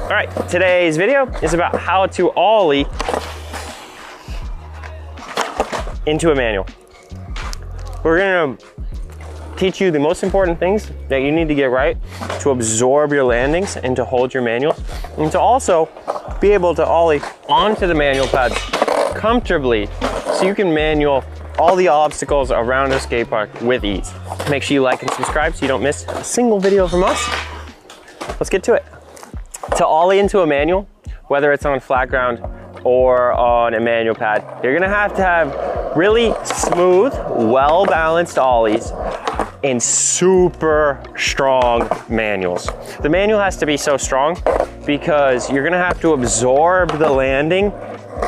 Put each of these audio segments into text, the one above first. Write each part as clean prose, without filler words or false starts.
All right, today's video is about how to ollie into a manual. We're gonna teach you the most important things that you need to get right to absorb your landings and to hold your manual, and to also be able to ollie onto the manual pads comfortably so you can manual all the obstacles around a skate park with ease. Make sure you like and subscribe so you don't miss a single video from us. Let's get to it. To ollie into a manual, whether it's on flat ground or on a manual pad, you're gonna have to have really smooth, well-balanced ollies in super strong manuals. The manual has to be so strong because you're gonna have to absorb the landing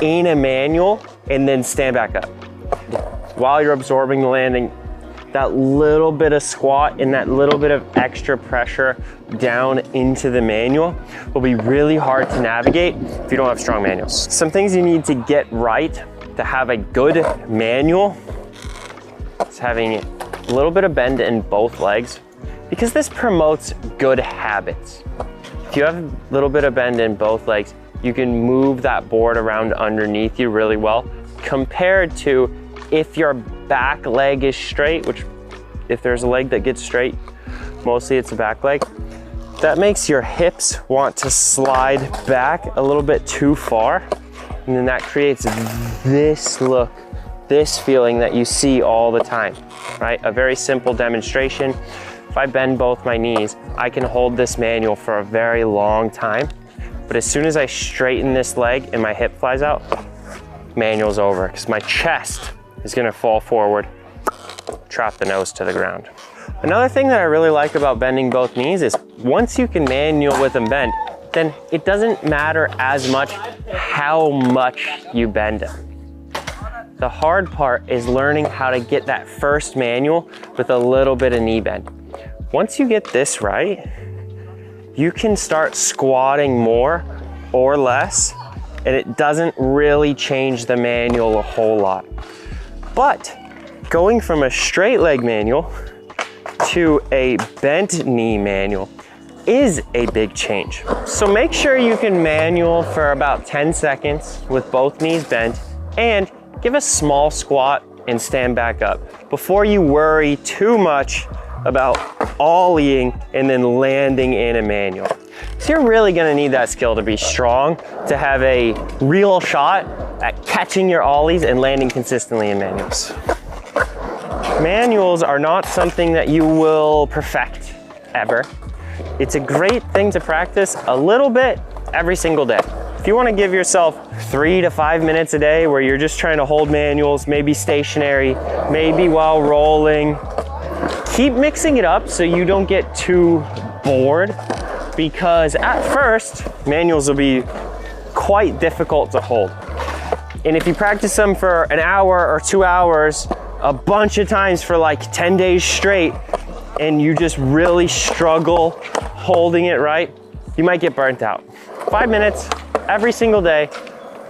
in a manual and then stand back up. While you're absorbing the landing, that little bit of squat and that little bit of extra pressure down into the manual will be really hard to navigate if you don't have strong manuals. Some things you need to get right to have a good manual is having a little bit of bend in both legs, because this promotes good habits. If you have a little bit of bend in both legs, you can move that board around underneath you really well, compared to if your back leg is straight, which if there's a leg that gets straight, mostly it's a back leg, that makes your hips want to slide back a little bit too far. And then that creates this look, this feeling that you see all the time, right? A very simple demonstration. If I bend both my knees, I can hold this manual for a very long time. But as soon as I straighten this leg and my hip flies out, manual's over, because my chest is gonna fall forward, trap the nose to the ground. Another thing that I really like about bending both knees is once you can manual with them bent, then it doesn't matter as much how much you bend them. The hard part is learning how to get that first manual with a little bit of knee bend. Once you get this right, you can start squatting more or less, and it doesn't really change the manual a whole lot. But going from a straight leg manual to a bent knee manual is a big change. So make sure you can manual for about 10 seconds with both knees bent, and give a small squat and stand back up before you worry too much about ollieing and then landing in a manual. So you're really gonna need that skill to be strong, to have a real shot at catching your ollies and landing consistently in manuals. Manuals are not something that you will perfect ever. It's a great thing to practice a little bit every single day. If you wanna give yourself 3 to 5 minutes a day where you're just trying to hold manuals, maybe stationary, maybe while rolling, keep mixing it up so you don't get too bored, because at first, manuals will be quite difficult to hold. And if you practice them for an hour or 2 hours, a bunch of times for like 10 days straight, and you just really struggle holding it right, you might get burnt out. 5 minutes every single day,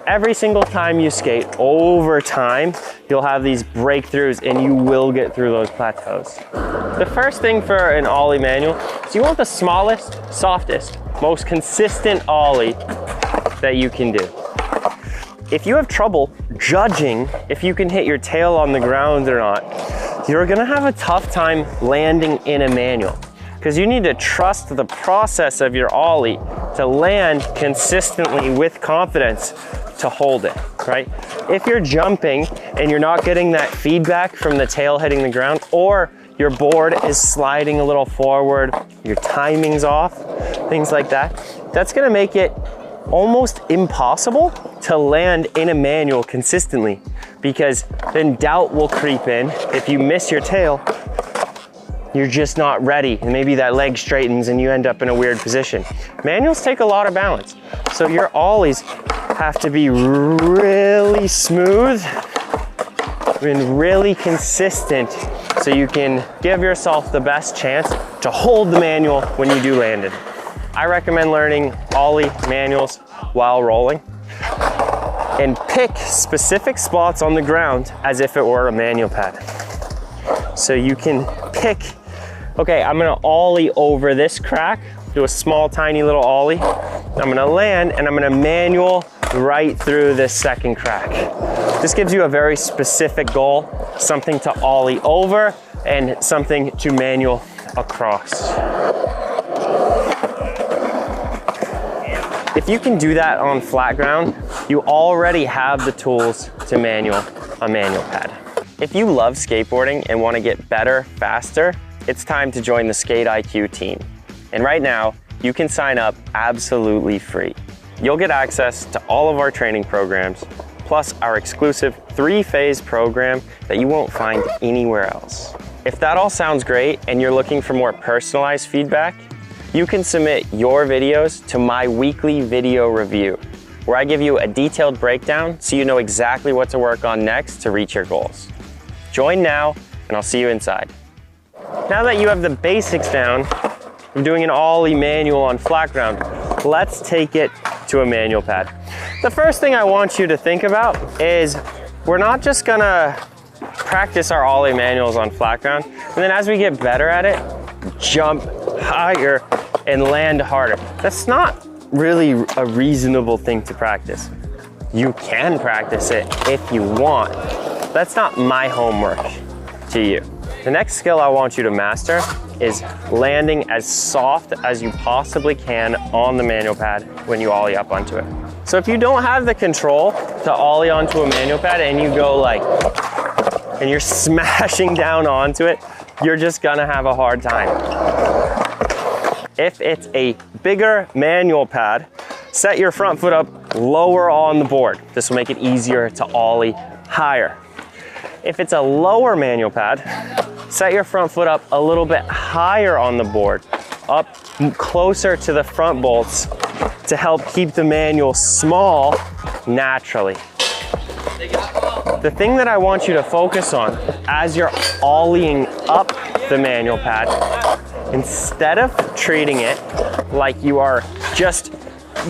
every single time you skate, over time, you'll have these breakthroughs and you will get through those plateaus. The first thing for an ollie manual is you want the smallest, softest, most consistent ollie that you can do. If you have trouble judging if you can hit your tail on the ground or not, you're gonna have a tough time landing in a manual, because you need to trust the process of your ollie to land consistently with confidence to hold it, right? If you're jumping and you're not getting that feedback from the tail hitting the ground, or your board is sliding a little forward, your timing's off, things like that, that's gonna make it almost impossible to land in a manual consistently, because then doubt will creep in. If you miss your tail, you're just not ready, and maybe that leg straightens and you end up in a weird position. Manuals take a lot of balance, so your ollies have to be really smooth and really consistent so you can give yourself the best chance to hold the manual when you do land it. I recommend learning ollie manuals while rolling, and pick specific spots on the ground as if it were a manual pad. So you can pick, okay, I'm gonna ollie over this crack, do a small, tiny little ollie, I'm gonna land, and I'm gonna manual right through this second crack. This gives you a very specific goal, something to ollie over and something to manual across. If you can do that on flat ground, you already have the tools to manual a manual pad. If you love skateboarding and want to get better, faster, it's time to join the Skate IQ team. And right now, you can sign up absolutely free. You'll get access to all of our training programs, plus our exclusive 3-phase program that you won't find anywhere else. If that all sounds great and you're looking for more personalized feedback, you can submit your videos to my weekly video review, where I give you a detailed breakdown so you know exactly what to work on next to reach your goals. Join now, and I'll see you inside. Now that you have the basics down of doing an ollie manual on flat ground, let's take it to a manual pad. The first thing I want you to think about is we're not just gonna practice our ollie manuals on flat ground, and then as we get better at it, jump higher and land harder. That's not really a reasonable thing to practice. You can practice it if you want. That's not my homework to you. The next skill I want you to master is landing as soft as you possibly can on the manual pad when you ollie up onto it. So if you don't have the control to ollie onto a manual pad and you go like, and you're smashing down onto it, you're just gonna have a hard time. If it's a bigger manual pad, set your front foot up lower on the board. This will make it easier to ollie higher. If it's a lower manual pad, set your front foot up a little bit higher on the board, up closer to the front bolts to help keep the manual small naturally. The thing that I want you to focus on as you're ollieing up the manual pad, instead of treating it like you are just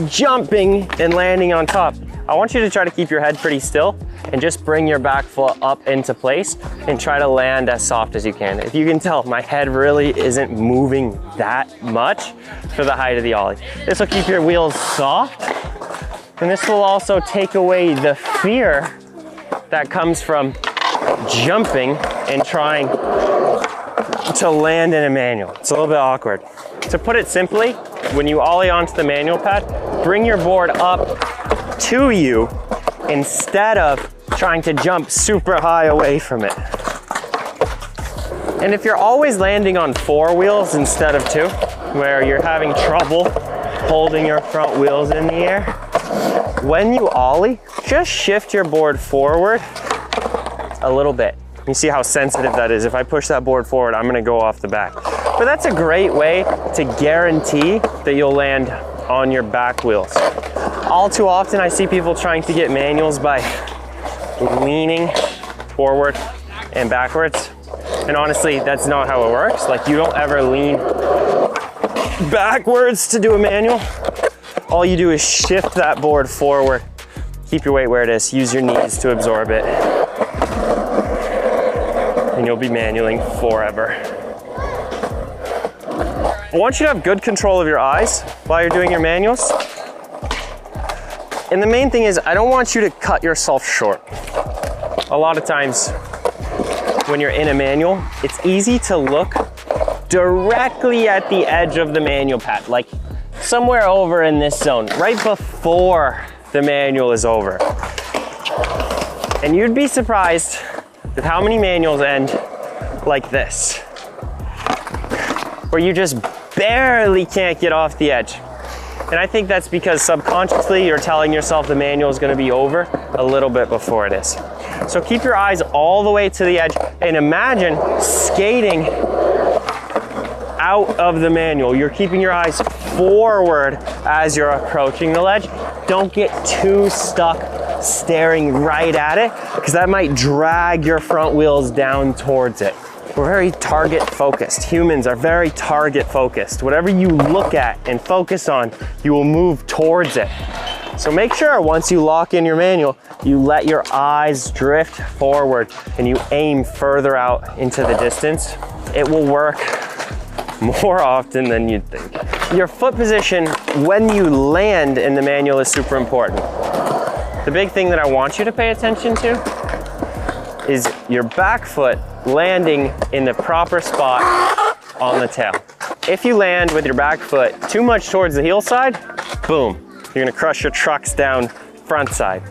jumping and landing on top, I want you to try to keep your head pretty still and just bring your back foot up into place and try to land as soft as you can. If you can tell, my head really isn't moving that much for the height of the ollie. This will keep your wheels soft, and this will also take away the fear that comes from jumping and trying to land in a manual. It's a little bit awkward. To put it simply, when you ollie onto the manual pad, bring your board up to you instead of trying to jump super high away from it. And if you're always landing on 4 wheels instead of 2, where you're having trouble holding your front wheels in the air, when you ollie, just shift your board forward a little bit. You see how sensitive that is. If I push that board forward, I'm gonna go off the back. But that's a great way to guarantee that you'll land on your back wheels. All too often, I see people trying to get manuals by leaning forward and backwards. And honestly, that's not how it works. Like, you don't ever lean backwards to do a manual. All you do is shift that board forward. Keep your weight where it is. Use your knees to absorb it. And you'll be manualing forever. I want you to have good control of your eyes while you're doing your manuals. And the main thing is, I don't want you to cut yourself short. A lot of times when you're in a manual, it's easy to look directly at the edge of the manual pad, like somewhere over in this zone, right before the manual is over. And you'd be surprised with how many manuals end like this, where you just barely can't get off the edge. And I think that's because subconsciously you're telling yourself the manual is going to be over a little bit before it is. So keep your eyes all the way to the edge and imagine skating out of the manual. You're keeping your eyes forward as you're approaching the ledge. Don't get too stuck staring right at it, because that might drag your front wheels down towards it. We're very target focused. Humans are very target focused. Whatever you look at and focus on, you will move towards it. So make sure once you lock in your manual, you let your eyes drift forward and you aim further out into the distance. It will work more often than you'd think. Your foot position when you land in the manual is super important. The big thing that I want you to pay attention to is your back foot landing in the proper spot on the tail. If you land with your back foot too much towards the heel side, boom, you're gonna crush your trucks down front side.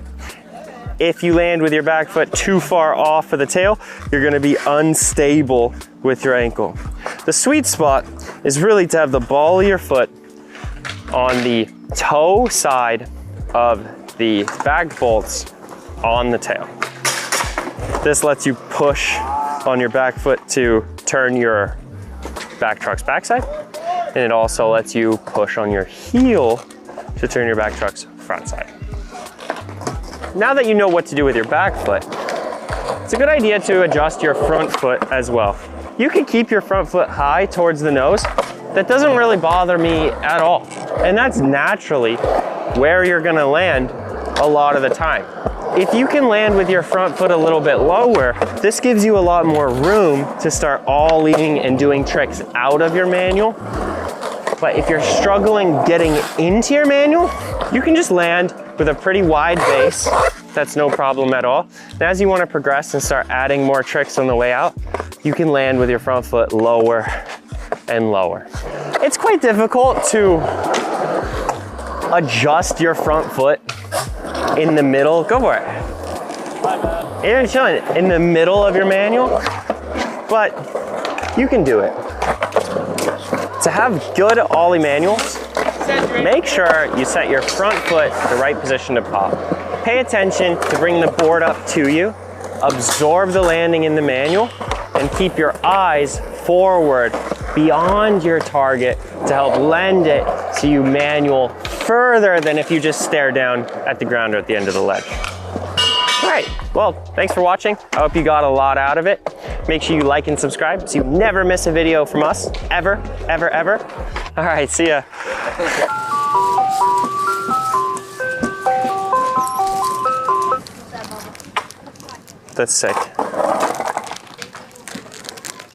If you land with your back foot too far off of the tail, you're gonna be unstable with your ankle. The sweet spot is really to have the ball of your foot on the toe side of the back bolts on the tail. This lets you push on your back foot to turn your back truck's backside, and it also lets you push on your heel to turn your back truck's front side. Now that you know what to do with your back foot, it's a good idea to adjust your front foot as well. You can keep your front foot high towards the nose. That doesn't really bother me at all. And that's naturally where you're gonna land a lot of the time. If you can land with your front foot a little bit lower, this gives you a lot more room to start ollie-ing and doing tricks out of your manual. But if you're struggling getting into your manual, you can just land with a pretty wide base. That's no problem at all. And as you want to progress and start adding more tricks on the way out, you can land with your front foot lower and lower. It's quite difficult to adjust your front foot in the middle. Go for it. You're chilling in the middle of your manual, but you can do it. To have good ollie manuals, make sure you set your front foot the right position to pop. Pay attention to bring the board up to you, absorb the landing in the manual, and keep your eyes forward beyond your target to help lend it so you manual further than if you just stare down at the ground or at the end of the ledge. All right, well, thanks for watching. I hope you got a lot out of it. Make sure you like and subscribe so you never miss a video from us, ever, ever, ever. All right, see ya. That's sick.